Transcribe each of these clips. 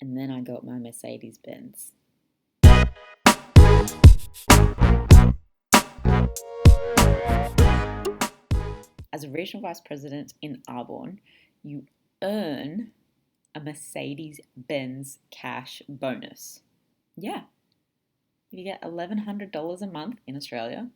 And then I got my Merecdes Benz. As a regional vice president in Arbonne, you earn a Merecdes Benz Cash Bonus. Yeah. You get $1,100 a month in Australia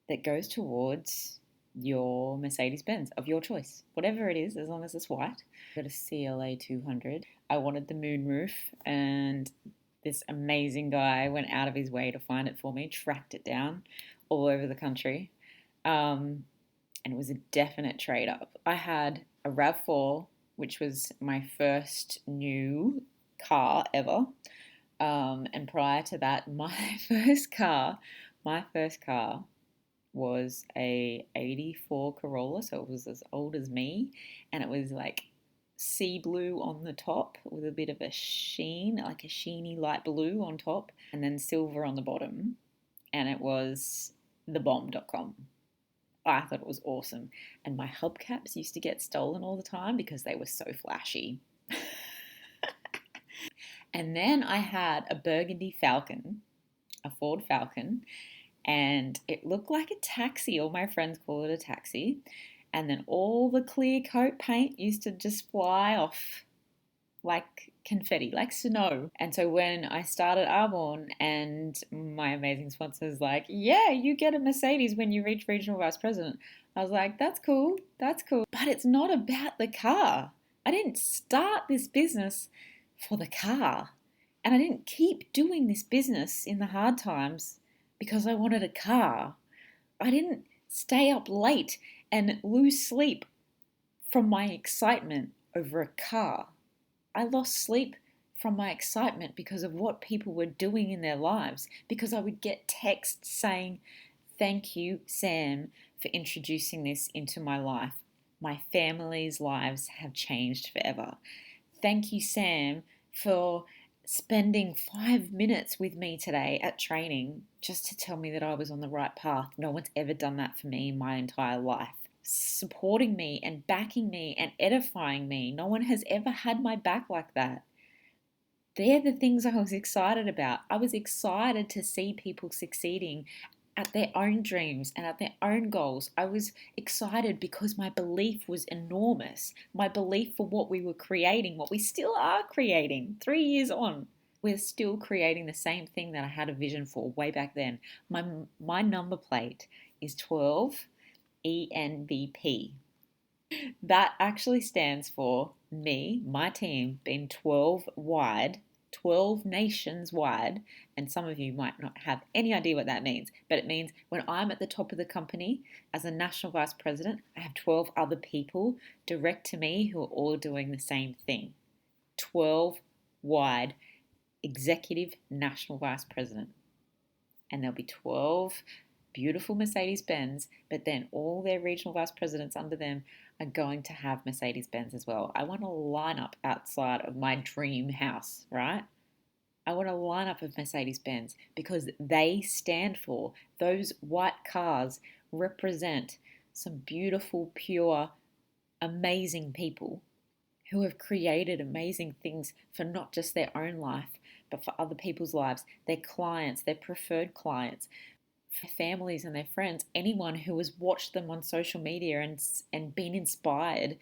that goes towards your Merecdes Benz of your choice, whatever it is, as long as it's white. I got a CLA 200. I wanted the moonroof, and this amazing guy went out of his way to find it for me, tracked it down all over the country, and it was a definite trade up. I had a RAV4, which was my first new car ever, and prior to that, my first car was a 84 Corolla, so it was as old as me, and it was like sea blue on the top with a bit of a sheen, like a sheeny light blue on top, and then silver on the bottom, and it was thebomb.com. I thought it was awesome, and my hubcaps used to get stolen all the time because they were so flashy. And then I had a burgundy Falcon, a Ford Falcon, and it looked like a taxi. All my friends call it a taxi. And then all the clear coat paint used to just fly off like confetti, like snow. And so when I started Arbonne, and my amazing sponsors like, yeah, you get a Merecdes when you reach regional vice president, I was like, that's cool. But it's not about the car. I didn't start this business for the car. And I didn't keep doing this business in the hard times because I wanted a car. I didn't stay up late and lose sleep from my excitement over a car. I lost sleep from my excitement because of what people were doing in their lives, because I would get texts saying, thank you, Sam, for introducing this into my life. My family's lives have changed forever. Thank you, Sam, for spending 5 minutes with me today at training just to tell me that I was on the right path. No one's ever done that for me in my entire life. Supporting me and backing me and edifying me. No one has ever had my back like that. They're the things I was excited about. I was excited to see people succeeding at their own dreams and at their own goals. I was excited because my belief was enormous. My belief for what we were creating, what we still are creating 3 years on. We're still creating the same thing that I had a vision for way back then. My number plate is 12 ENVP. That actually stands for me, my team, being 12 wide, 12 nations wide, and some of you might not have any idea what that means, but it means when I'm at the top of the company as a national vice president, I have 12 other people direct to me who are all doing the same thing. 12 wide executive national vice president. And there'll be 12 beautiful Merecdes Benz, but then all their regional vice presidents under them are going to have Merecdes Benz as well. I want a lineup outside of my dream house, right? I want a lineup of Merecdes Benz because they stand for, those white cars represent some beautiful, pure, amazing people who have created amazing things for not just their own life, but for other people's lives, their clients, their preferred clients, for families and their friends, anyone who has watched them on social media and been inspired,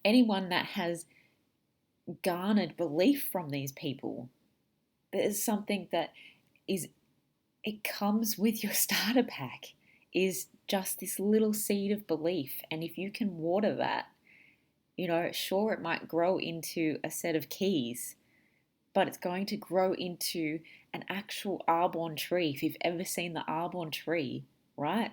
anyone that has garnered belief from these people. There's something that it comes with your starter pack, is just this little seed of belief. And if you can water that, sure, it might grow into a set of keys, but it's going to grow into an actual Arbonne tree. If you've ever seen the Arbonne tree, right?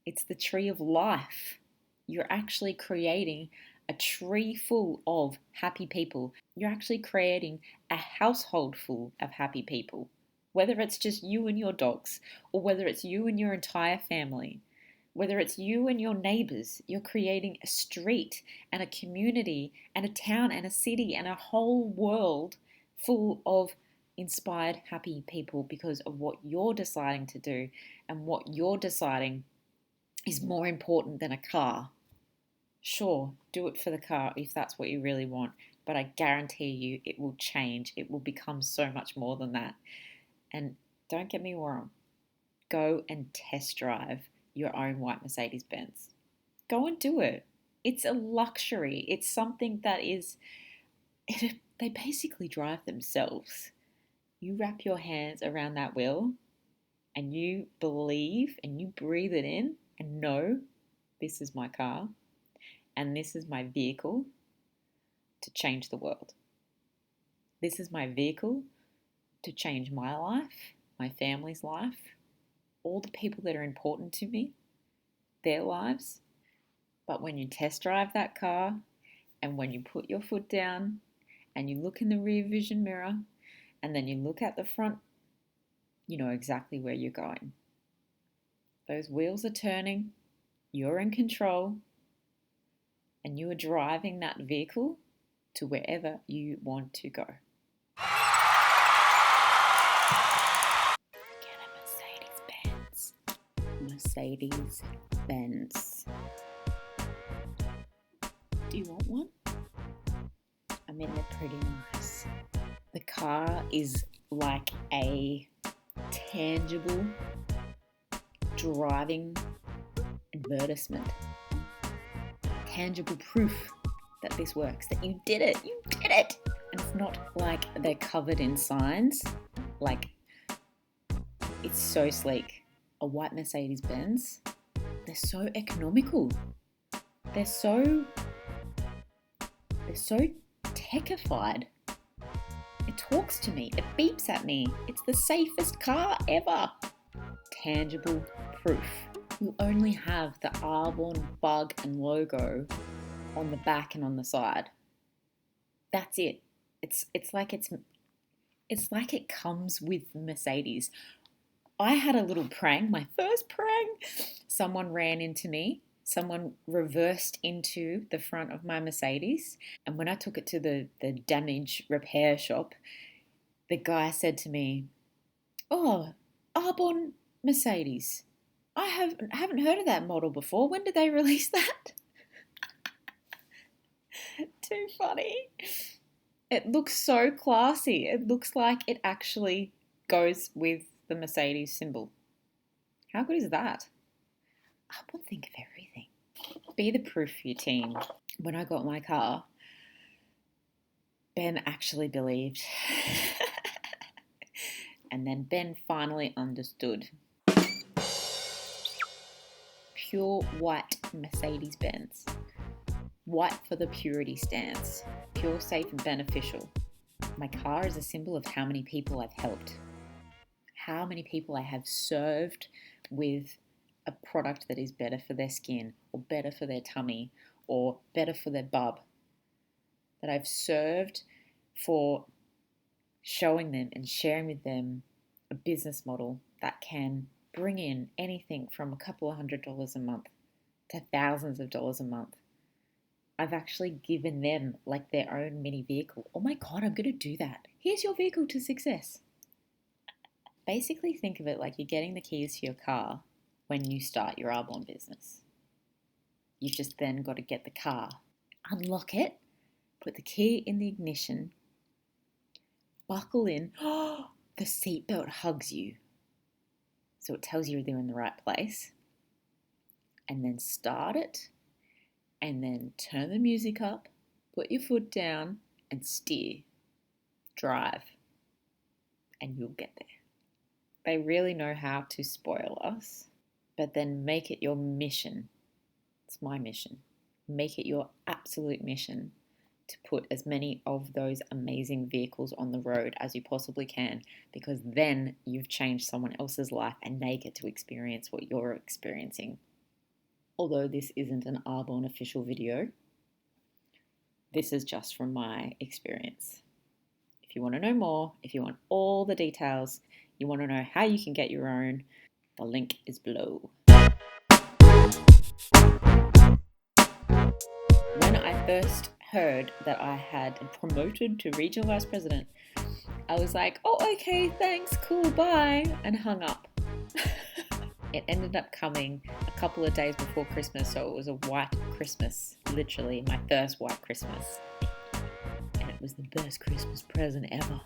It's the tree of life. You're actually creating a tree full of happy people. You're actually creating a household full of happy people, whether it's just you and your dogs, or whether it's you and your entire family, whether it's you and your neighbors. You're creating a street and a community and a town and a city and a whole world full of inspired, happy people because of what you're deciding to do, and what you're deciding is more important than a car. Sure, do it for the car if that's what you really want. but I guarantee you it will change. It will become so much more than that. And don't get me wrong, go and test drive your own white Mercedes Benz. Go and do it. It's a luxury. It's something that is, they basically drive themselves. You wrap your hands around that wheel and you believe and you breathe it in and know this is my car and this is my vehicle to change the world. This is my vehicle to change my life, my family's life, all the people that are important to me, their lives. But when you test drive that car and when you put your foot down and you look in the rear vision mirror and then you look at the front, you know exactly where you're going. Those wheels are turning, you're in control, and you are driving that vehicle to wherever you want to go. Get a Mercedes Benz. Mercedes Benz. Do you want one? I mean, they're pretty nice. The car is like a tangible driving advertisement. Tangible proof that this works, that you did it. You did it! And it's not like they're covered in signs. Like, it's so sleek. A white Mercedes Benz, they're so economical. They're so techified. It talks to me. It beeps at me. It's the safest car ever. Tangible proof. You only have the Arbonne bug and logo on the back and on the side. That's it. It's like it comes with Mercedes. I had a little prank, my first prank. Someone ran into me. Someone reversed into the front of my Mercedes. And when I took it to the damage repair shop, the guy said to me, "Oh, Arbonne Mercedes. I haven't heard of that model before. When did they release that?" Too funny. It looks so classy. It looks like it actually goes with the Mercedes symbol. How good is that? Arbonne think of everything. Be the proof for your team. When I got my car, Ben actually believed. And then Ben finally understood. Pure white Mercedes Benz. White for the purity stance. Pure, safe and beneficial. My car is a symbol of how many people I've helped. How many people I have served with a product that is better for their skin or better for their tummy or better for their bub. That I've served for showing them and sharing with them a business model that can bring in anything from a couple of $100s a month to thousands of dollars a month. I've actually given them like their own mini vehicle. Oh my God, I'm going to do that. Here's your vehicle to success. Basically think of it like you're getting the keys to your car when you start your Arbonne business. You've just then got to get the car, unlock it, put the key in the ignition, buckle in. Oh, the seatbelt hugs you. So it tells you they're in the right place. And then start it. And then turn the music up, put your foot down and steer. Drive. And you'll get there. They really know how to spoil us, but then make it your mission. It's my mission. Make it your absolute mission to put as many of those amazing vehicles on the road as you possibly can, because then you've changed someone else's life and they get to experience what you're experiencing. Although this isn't an Arbonne official video, this is just from my experience. If you want to know more, if you want all the details, you want to know how you can get your own, the link is below. When I first heard that I had been promoted to regional vice president, I was like, oh, okay, thanks, cool, bye, and hung up. It ended up coming a couple of days before Christmas, so it was a white Christmas, literally my first white Christmas. was the best Christmas present ever.